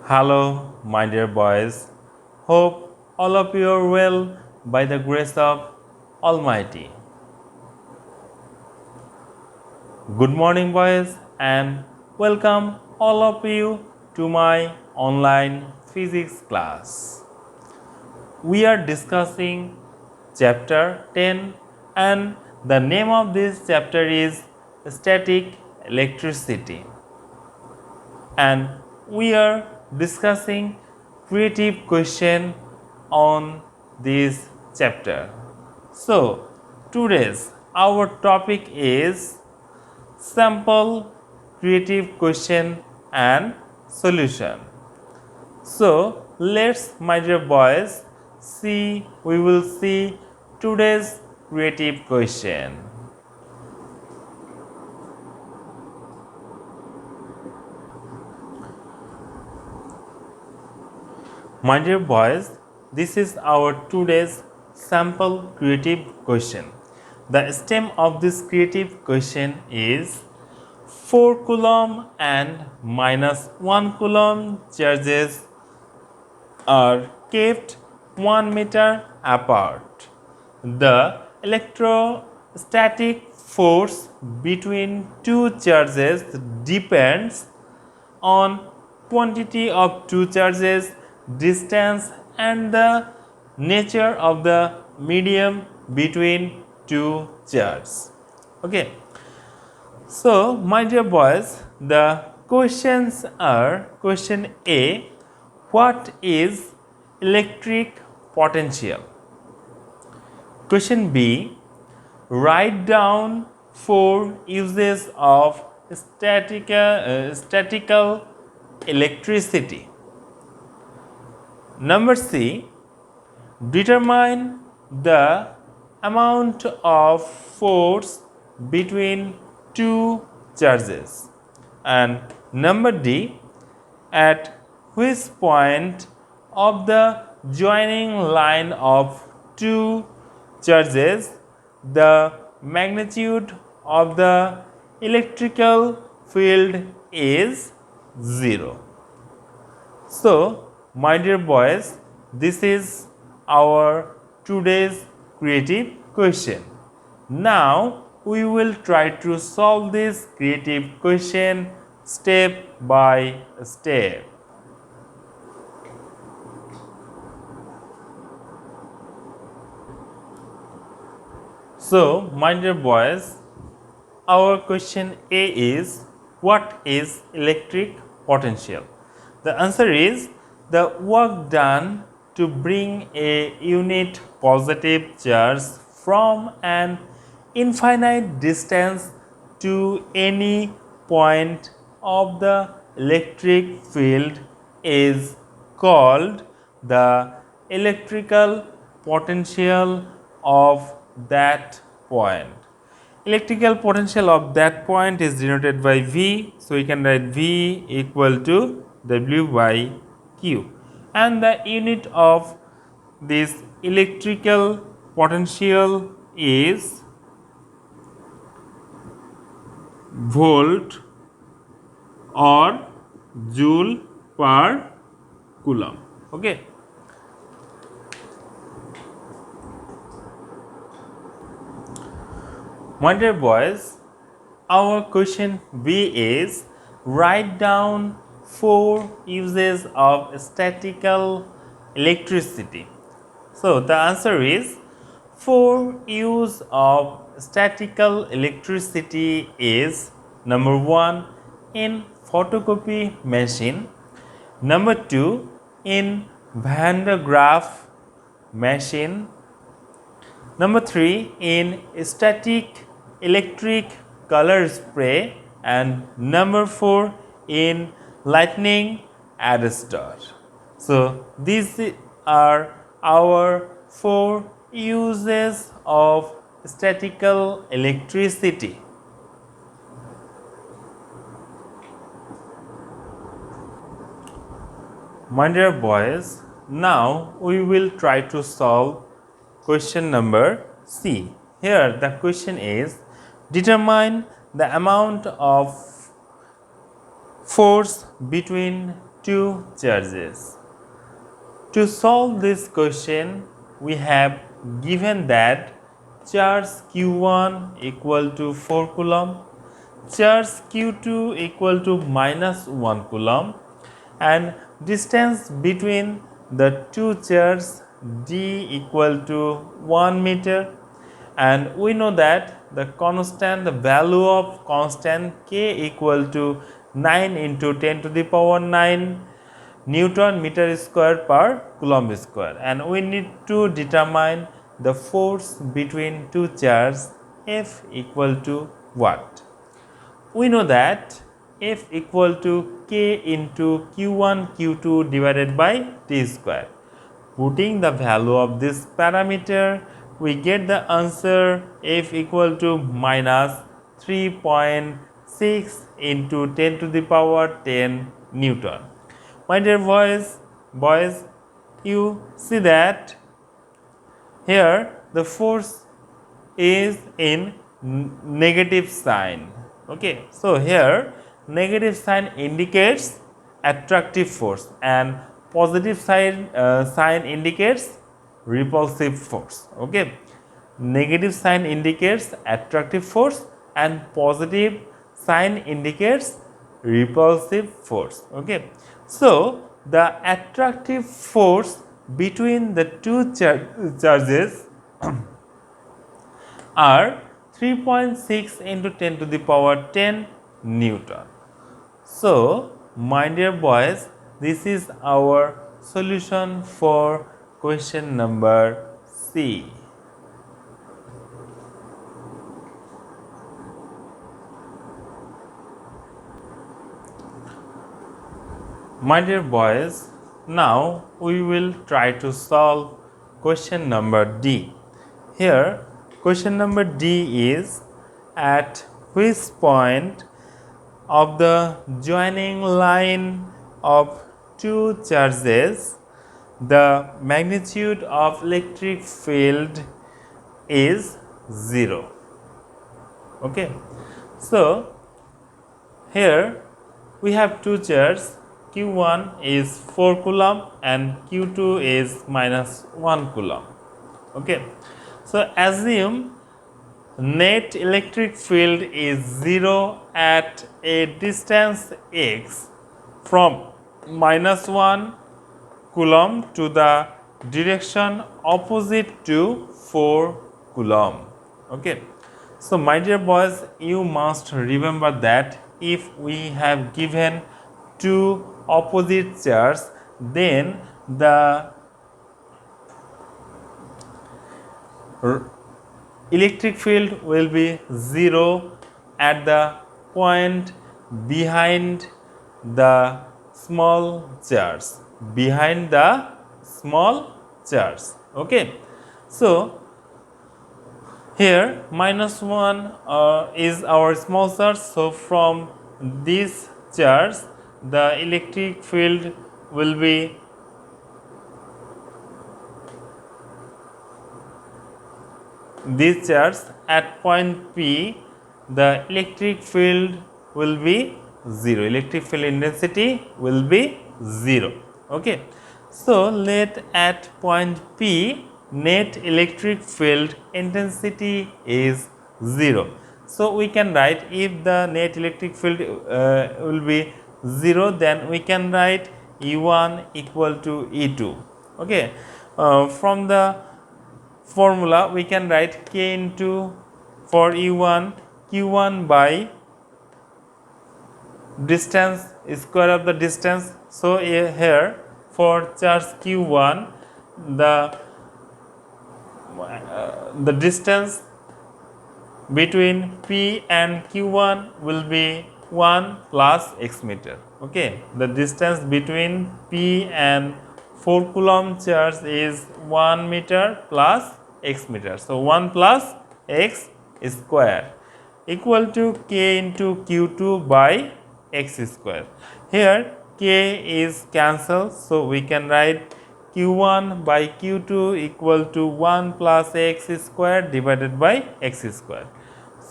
Hello, my dear boys. Hope all of you are well by the grace of Almighty. Good morning, boys, and welcome all of you to my online physics class. We are discussing chapter 10, and the name of this chapter is Static Electricity. And we are discussing creative question on this chapter. So today's our topic is sample creative question and solution. So let's, my dear boys, we will see today's creative question. My dear boys, this is our today's sample creative question. The stem of this creative question is 4 coulomb and minus 1 coulomb charges are kept 1 meter apart. The electrostatic force between two charges depends on quantity of two charges, distance, and the nature of the medium between two charges. Okay. So, my dear boys, the questions are: question A, what is electric potential? Question B, write down 4 uses of statical electricity. Number C, determine the amount of force between two charges. And number D, at which point of the joining line of two charges the magnitude of the electrical field is 0. So, my dear boys, this is our today's creative question. Now, we will try to solve this creative question step by step. So, my dear boys, our question A is, what is electric potential? The answer is the work done to bring a unit positive charge from an infinite distance to any point of the electric field is called the electrical potential of that point. Electrical potential of that point is denoted by V. So, we can write V equal to W by Q. And the unit of this electrical potential is volt or joule per coulomb. Okay. My dear boys, our question B is, write down 4 uses of statical electricity. So, the answer is 4 use of statical electricity is: number 1, in photocopy machine; number 2, in Van de Graaff machine; number 3, in static electric color spray; and number 4, in lightning arrestor. So, these are our 4 uses of statical electricity. My dear boys, now we will try to solve question number C. Here the question is, determine the amount of force between two charges. To solve this question, we have given that charge Q1 equal to 4 coulomb, charge Q2 equal to minus 1 coulomb, and distance between the two charges d equal to 1 meter, and we know that the constant, the value of constant k equal to 9 into 10 to the power 9 Newton meter square per coulomb square, and we need to determine the force between two charges F equal to what? We know that F equal to K into Q1 Q2 divided by T square. Putting the value of this parameter, we get the answer F equal to minus 3.6 into 10 to the power 10 Newton. My dear boys, you see that here the force is in negative sign. Okay, so here negative sign indicates attractive force and positive sign indicates repulsive force. Okay, negative sign indicates attractive force and positive sign indicates repulsive force. Okay, so the attractive force between the two charges are 3.6 into 10 to the power 10 Newton. So, my dear boys, this is our solution for question number C. My dear boys, now we will try to solve question number D. Here, question number D is at which point of the joining line of two charges the magnitude of electric field is 0. Okay, so here we have two charges. Q1 is 4 coulomb and Q2 is minus 1 coulomb. Okay, so assume net electric field is 0 at a distance x from minus 1 coulomb to the direction opposite to 4 coulomb. Okay, so my dear boys, you must remember that if we have given two opposite charges, then the electric field will be 0 at the point behind the small charge, behind the small charge. Okay, so here minus 1 is our small charge, so from this charge the electric field will be this charge at point P, the electric field will be 0, electric field intensity will be 0. Okay, so let at point P net electric field intensity is 0. So we can write, if the net electric field will be 0, then we can write E1 equal to E2. Okay, from the formula we can write K into, for E1, Q1 by distance, square of the distance. So here for charge Q1 the distance between P and Q1 will be 1 plus x meter. Okay, the distance between P and 4 coulomb charge is 1 meter plus x meter. So 1 plus x square equal to K into Q2 by x square. Here K is cancelled, so we can write Q1 by Q2 equal to 1 plus x square divided by x square.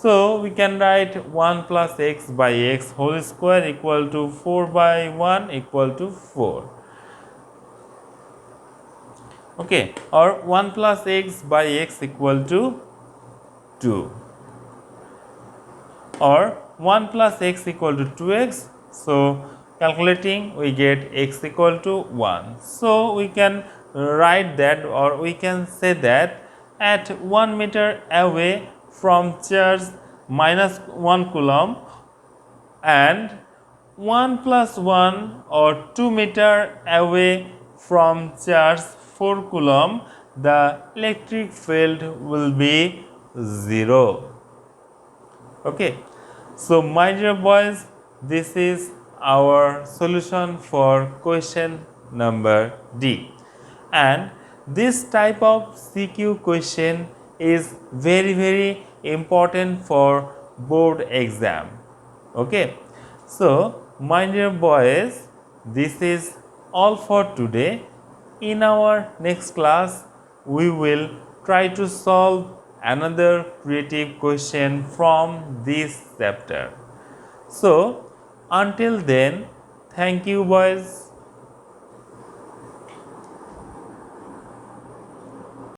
So we can write 1 plus x by x whole square equal to 4 by 1 equal to 4. Okay, or 1 plus x by x equal to 2, or 1 plus x equal to 2x. So calculating, we get x equal to 1. So we can write that, or we can say that at 1 meter away from charge minus 1 coulomb and 1 plus 1 or 2 meter away from charge 4 coulomb, the electric field will be 0. Okay. So my dear boys, this is our solution for question number D. And this type of CQ question is very important for board exam. Okay. So my dear boys, this is all for today. In our next class, we will try to solve another creative question from this chapter. So until then, thank you boys.